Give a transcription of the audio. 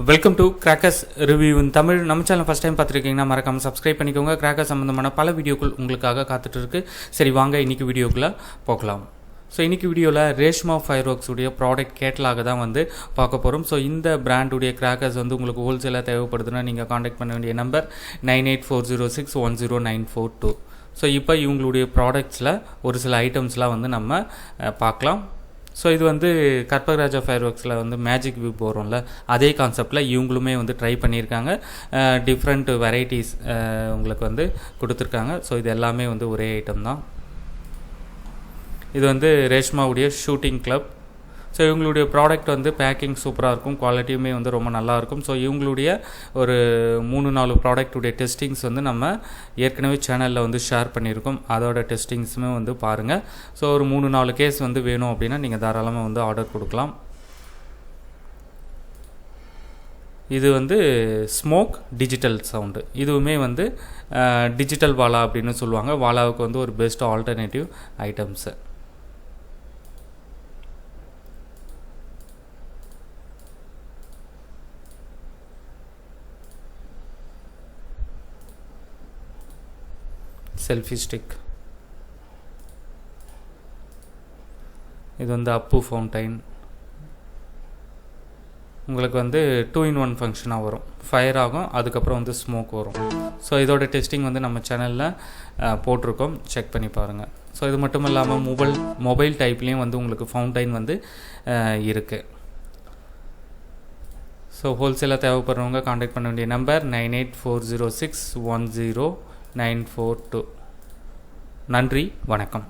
Welcome to crackers review இன் தமிழ். நம்ம channel first time பார்த்துருக்கீங்கன்னா மறக்காமல் subscribe பண்ணிக்கோங்க. கிராக்கர்ஸ் சம்மந்தமான பல வீடியோக்கள் உங்களுக்காக காத்துட்டு இருக்கு. சரி வாங்க இன்றைக்கி வீடியோக்குள்ளே போகலாம். ஸோ இன்றைக்கி வீடியோவில் ரேஷ்மா ஃபயர் ஒர்க்ஸுடைய ப்ராடக்ட் கேட்டலாக தான் வந்து பார்க்க போகிறோம். ஸோ இந்த பிராண்டுடைய கிராக்கர்ஸ் வந்து உங்களுக்கு ஹோல்சேலாக தேவைப்படுதுன்னா நீங்கள் காண்டாக்ட் பண்ண வேண்டிய நம்பர் 9840610942. ஸோ இப்போ இவங்களுடைய ப்ராடக்ட்ஸில் ஒரு சில ஐட்டம்ஸ்லாம் வந்து நம்ம பார்க்கலாம். ஸோ இது வந்து கற்பகராஜா ஃபயர் ஒர்க்ஸில் வந்து மேஜிக் வியூ போகிறோம்ல, அதே கான்செப்டில் இவங்களுமே வந்து ட்ரை பண்ணியிருக்காங்க. டிஃப்ரெண்ட் வெரைட்டிஸ் உங்களுக்கு வந்து கொடுத்துருக்காங்க. ஸோ இது எல்லாமே வந்து ஒரே ஐட்டம் தான். இது வந்து ரேஷ்மாவுடைய ஷூட்டிங் கிளப். ஸோ இவங்களுடைய ப்ராடக்ட் வந்து பேக்கிங் சூப்பராக இருக்கும், குவாலிட்டியுமே வந்து ரொம்ப நல்லாயிருக்கும். ஸோ இவங்களுடைய ஒரு 3-4 ப்ராடக்ட்டுடைய டெஸ்டிங்ஸ் வந்து நம்ம ஏற்கனவே சேனலில் வந்து ஷேர் பண்ணியிருக்கோம். அதோட டெஸ்டிங்ஸுமே வந்து பாருங்கள். ஸோ ஒரு 3-4 கேஸ் வந்து வேணும் அப்படின்னா நீங்கள் தாராளமாக வந்து ஆர்டர் கொடுக்கலாம். இது வந்து ஸ்மோக் டிஜிட்டல் சவுண்டு. இதுவுமே வந்து டிஜிட்டல் வாலா அப்படின்னு சொல்லுவாங்க. வாலாவுக்கு வந்து ஒரு best alternative items. Selfie stick. இது வந்து அப்பு ஃபவுண்டைன். உங்களுக்கு வந்து 2-in-1 ஃபங்க்ஷனாக வரும். ஃபயர் ஆகும், அதுக்கப்புறம் வந்து ஸ்மோக் வரும். ஸோ இதோட டெஸ்டிங் வந்து நம்ம சேனலில் போட்டிருக்கோம், செக் பண்ணி பாருங்கள். ஸோ இது மட்டும் இல்லாமல் மொபைல் டைப்லேயும் வந்து உங்களுக்கு ஃபவுண்டைன் வந்து இருக்குது. ஸோ ஹோல்சேலாக தேவைப்படுறவங்க காண்டாக்ட் பண்ண வேண்டிய நம்பர் 9840610942. நன்றி, வணக்கம்.